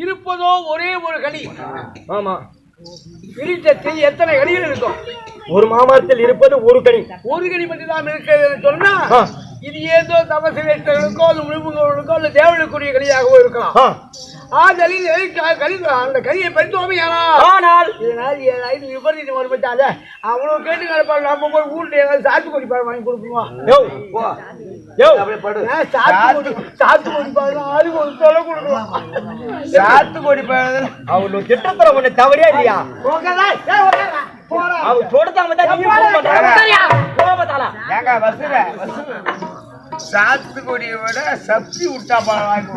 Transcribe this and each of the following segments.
இருப்பதோ ஒரே ஒரு கனி. ஆமா, விருட்சத்தில் எத்தனை கனிகள் இருக்கும்? ஒரு மாமரத்தில் இருப்பது ஒரு கனி. ஒரு கனி மட்டும் தான் இருக்கிறது சொன்னா இது ஏதோ தபசு வேட்டர்களுக்கோ அல்ல முழுமுகளுக்கோ அல்ல தேவனுக்குரிய கனியாகவோ இருக்கலாம். அந்த கனியை பறித்தோமே ஆனால் இதனால் ஏதாவது விபரீதம் வரும்பட்டாத அவ்வளவு கேட்டு கிடப்பாரு. நம்ம போய் ஊர்ல ஏதாவது சாத்துக்குடி பழம் வாங்கி கொடுப்போம். சாத்துக்குடி பழம் ஆளுக்கு ஒரு தொலை கொடுக்கணும். சாத்துக்குடி பழம் அவ்வளவு திட்டத்துல ஒண்ணு தவறியா இல்லையா? சாத்துக்குடியை விட சப்தி விட்டா பழம் வாங்கி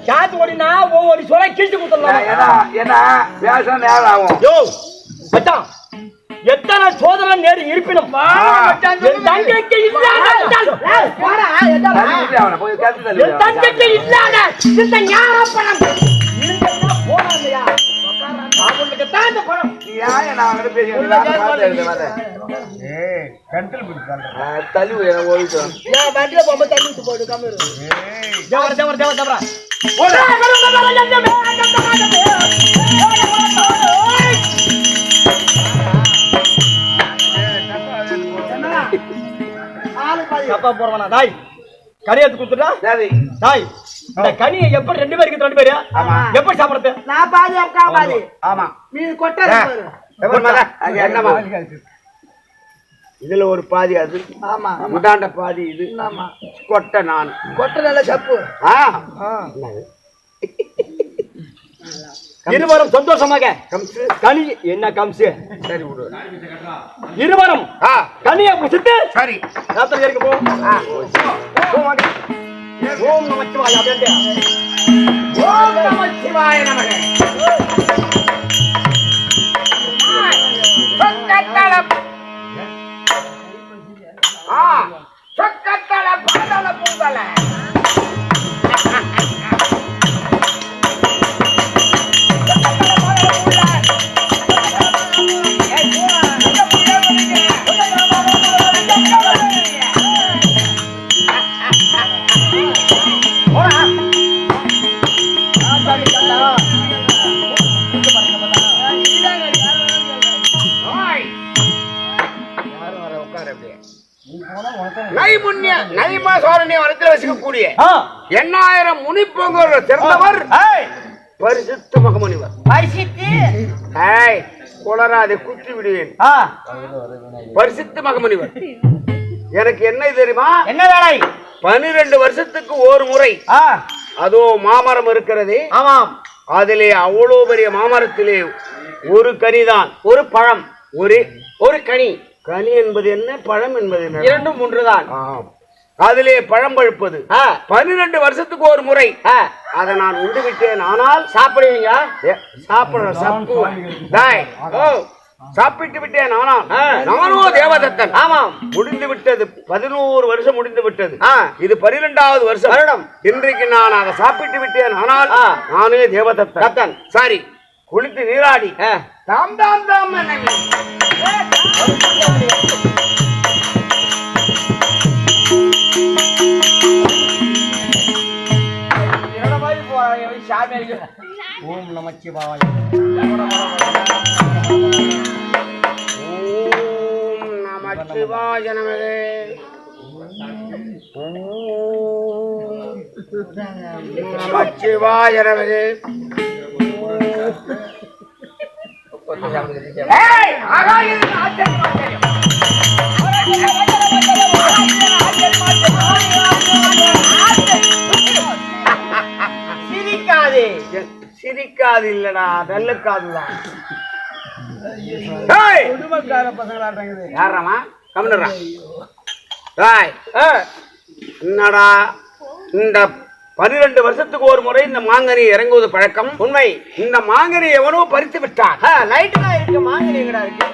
சாத்துக்குடினா ஒவ்வொரு சொல்ல கிழிச்சு கொடுத்துடலாம். ஏன்னா பேச நேரம் ஆகும். யோ மச்சான், எத்தனை சோதனை நேரு இருப்பினும் தங்கைக்கு போறவனா தாய் கனியத்து கொடுத்துட்டா தாய். இந்த கனியை எப்படி ரெண்டு பேருக்கு ரெண்டு பேரு எப்படி சாப்பிடுறது? நான் பாதி அக்கா பாதி. ஆமா, நீ கொட்டை என்னமா இதுல ஒரு பாதி அது. ஆமா, முட்டாண்ட பாதி இது. ஆமா, கொட்டை நான் கொட்டை நல்ல சப்பு. இருவரும் சந்தோஷமாக கனி என்ன கம்சு சரி விடு. இருவரும் கனியை புசித்து சரி ராத்திரி வரைக்கும் போ. ஓம் நமச்சிவாய. ஓம் நமச்சிவாய நமக. சொக்கத்தல பாதல பூதல வசிக்கக்கூடிய 8000 முனிப்பொங்கல் சிறந்தவர் பரிசுத்த மகமுனிவர். குளராதை குற்றி விடுவேன். பரிசுத்த மகமுனிவர் எனக்கு என்ன தெரியுமா? என்ன வேலை? 12 வருஷத்துக்கு ஒரு முறை அதோ மாமரம் இருக்கிறது. ஆமாம், அதிலே அவ்வளவு பெரிய மாமரத்திலே ஒரு கனிதான், ஒரு பழம், ஒரு கனி. கனி என்பது என்ன, பழம் என்பது என்ன? இரண்டும் ஒன்றுதான். அதிலே பழம் பழுப்பது 12 வருஷத்துக்கு ஒரு முறை. அதை நான் உண்டு விட்டேன். ஆனால் சாப்பிடுவீங்க? சாப்பிடுற சாப்பிட்டு விட்டேன். ஆனால் நானோ தேவதத்தன். ஆமாம், முடிந்து விட்டது. 11 வருஷம் முடிந்து விட்டது. இது 12வது வருஷம். இன்றைக்கு நான் அதை சாப்பிட்டு விட்டேன். ஆனால் நானே தேவதத்தன். சாரி, குளித்து நீராடி தாம் தாம் தாம் ஓம் நமச்சிவாய. ஓம் நமச்சிவாய நமகே. ஓம் நமச்சிவாய நமகே. சிரிக்காது இல்லடா, வெள்ளக்காதுதான். குடும்பக்கார பசங்களாட்டாங்க. யாராமா கம்னரா? என்னடா இந்த 12 வருஷத்துக்கு ஒரு முறை இந்த மாங்கனி இறங்குவது பழக்கம். உண்மை. இந்த மாங்கனி எவனோ பறித்து விட்டான். லைட் தான் இருக்கு, மாங்கனி எங்கடா இருக்கு?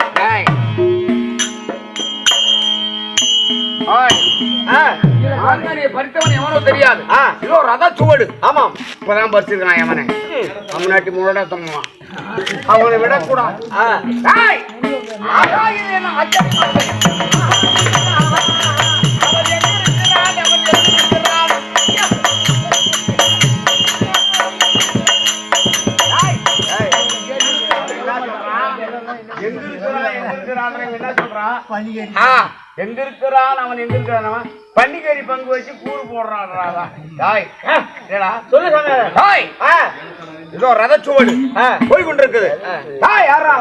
மாங்கனியை பறித்தவன் எவனோ தெரியாது. இதோ ரத சுவடு. ஆமாம், இப்பதான் பறிச்சிருக்கான் எவனை. தமிழ்நாட்டு முன்னோட தம்மான். அவனை விடக்கூடாது. அவன் எங்க இருக்கிறான் அவன், எங்க இருக்கிறான் அவன்? பன்னிக்கறி பங்கு வச்சு கூறு போடுறான். இதோ ரதச்சுவடு போய் கொண்டிருக்குது. யாரா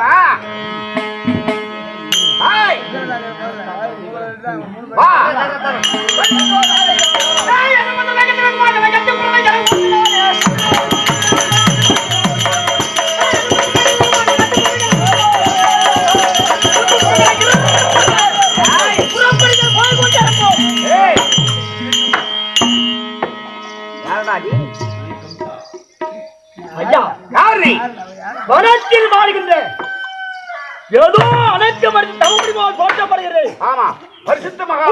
வனத்தில் வாழ்கின்ற ஏதோ அனைத்து மருந்து தமிழ் போற்றப்படுகிறது. ஆமா, பரிசுத்த மகா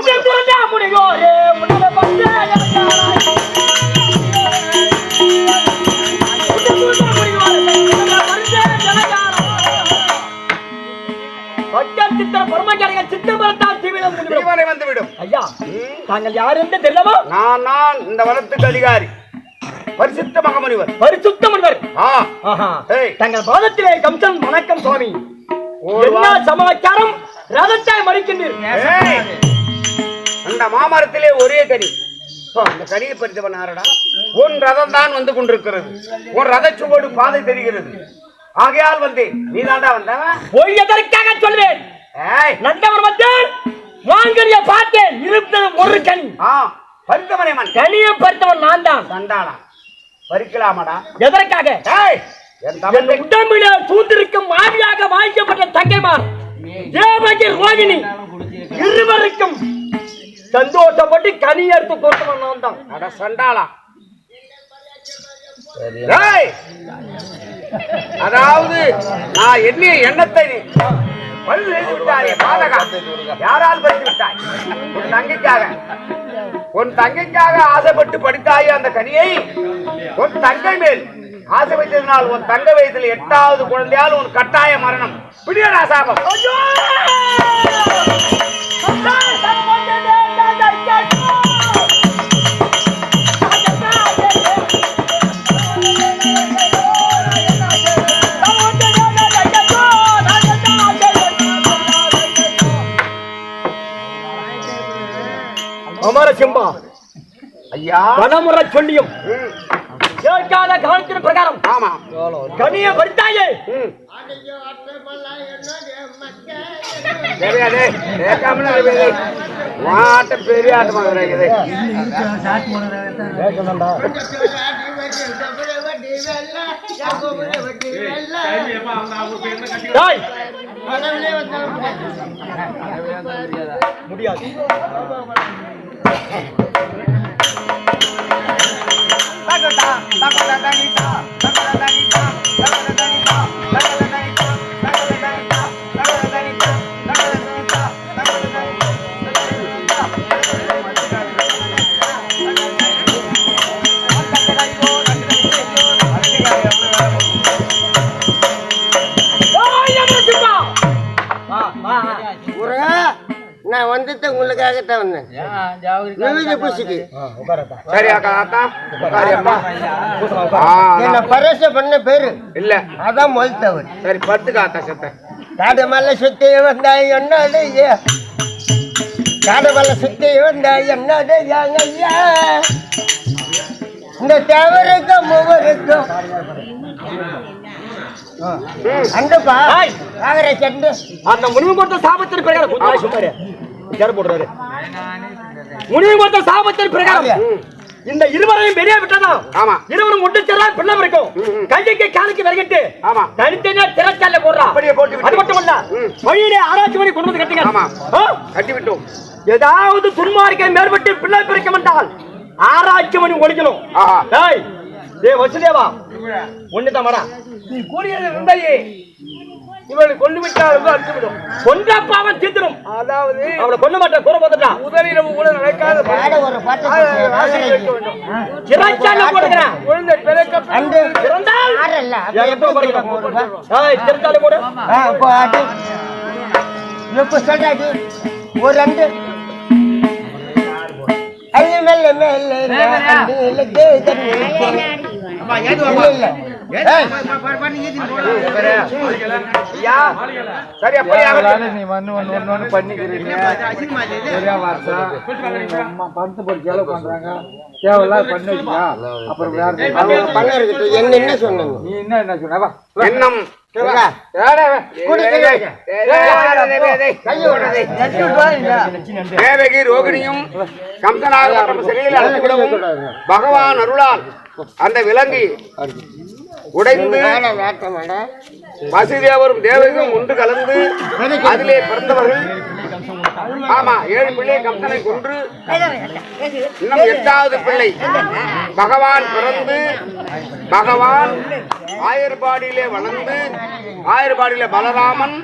சித்திர பரமச்சாரிகள் சித்திரபுரத்தால் தீவிரம் வந்துவிடும். ஐயா, தாங்கள் யார் என்று தெரியுமா? நான் இந்த வனத்துக்கு அதிகாரி பரிசுத்த மகமுனிவர். பரிசுத்த முனிவர். தங்கள் பாதத்திலே கம்சன் வணக்கம் சுவாமி. என்ன சமாச்சாரம்? ரதத்தை மறிக்கின்றீர்கள். அந்த மாமரத்திலே ஒரே கனி. அந்த கனியை பறித்தவன் யாரடா? உன் ரதம் தான் வந்து கொண்டிருக்கிறது. உன் ரத சுவடு பாதை தெரிகிறது. ஆகையால் வந்தேன். நீ தாண்டா வந்தவன்? போய் எதற்காக சொல்வேன்? நந்தவன் வந்தேன், வாங்கறிய பார்த்தேன். இருந்தது ஒரு கனி. பறித்தவனே மன். கனியை பறித்தவன் நான் தான். சண்டாளா பறிக்கலாமாடா? எதற்காக? உடம்பிலே சூத்திருக்கும் மாவியாக வாய்க்கப்பட்ட தங்கைமார் தேவகி ரோகிணி இருவருக்கும் சந்தோஷப்பட்டு கனி எடுத்து கொடுத்தவன் நான் தான். அட சண்டாளா, அதாவது நான் எண்ணிய எண்ணத்தை பல் எழுதி விட்டாரே பாதகா, யாரால் பறித்து விட்டாய்? உன் தங்கைக்காக ஆசைப்பட்டு படித்தாயே அந்த கனியை. உன் தங்கை மேல் ஆசை வைத்ததினால் உன் தங்க வயதில் 8வது குழந்தையால் உன் கட்டாய மரணம். பிடியடா சாபம். அமர சிம்பா ஐயா, பலமுறை சொல்லியும் கேட்காத காலத்தின் பிரகாரம் ஆமா கனியை பறித்தாயே. பெரிய ஆட்டமாக இருக்குது. முடியாது. நான் வந்துட்டு உங்களுக்காகத்தான் வந்தேன். என்ன பரச பண்ண பேரு இல்ல, அதான் மொழித்தவர். சரி, பத்து காத்தா சத்த காடமல்ல சுத்தி வந்தாய் என்னது, காடமல்ல சுத்தி வந்தாய் என்னது ஐயா. இந்த தேவருக்கும் மூவருக்கும் அந்தப்பா அந்த முனிவு கொடுத்த சாபத்தின் பிரகாரம் போடுறாரு. முனிவு கொடுத்த சாபத்தின் பிரகாரம் இந்த இருவரையும் வெளியே விட்டதா? ஆமா. இருவரும் ஒன்று சேரலாம், பிள்ளை இருக்கும். கைக்கு காலுக்கு விலகிட்டு தனித்தனியா திரைச்சால போடுறா. அப்படியே போட்டு அது மட்டும் இல்ல, வழியிலே ஆராய்ச்சி பண்ணி கொண்டு வந்து கட்டுங்க. ஆமா, கட்டி விட்டோம். ஏதாவது துன்மார்க்கை மேற்பட்டு பிள்ளை பிறக்க மாட்டால் ஆராய்ச்சி பண்ணி ஒழிக்கணும். வசுதேவா ஒண்ணுதான் வரா. நீ கூறியது இருந்தாயே, இவனை கொண்டு விட்டால் அடித்துவிடும். கொண்டாப்பாவன் தீர்த்திடும். அதாவது அவனை கொண்டு மாட்டான், கூற பார்த்துட்டான். முதலிரவு கூட நடக்காத ஒரு ரெண்டு ஐயா சரி அப்படியே நீ ஒண்ணு பண்ணிக்கிறீங்க சரியா வார்த்தை பணத்தை போட்டு செலவு பண்றாங்க தேவையில்லாம் பண்ணிருக்கா அப்புறம் வேற என்ன சொன்னீங்க நீ என்ன சொன்ன எண்ணம் தேவகி ரோகிணியும் கம்சனாக சிறையில் அழைக்கப்படவும் பகவான் அருளால் அந்த விலங்கி உடைந்து வசுதேவரும் தேவகியும் ஒன்று கலந்து அதிலே பிறந்தவர்கள் ஆமா 7 பிள்ளை கம்சனை கொன்று இன்னும் 8வது பிள்ளை பகவான் பிறந்து பகவான் ஆயர்பாடியிலே வளர்ந்து ஆயர்பாடியிலே பலராமன்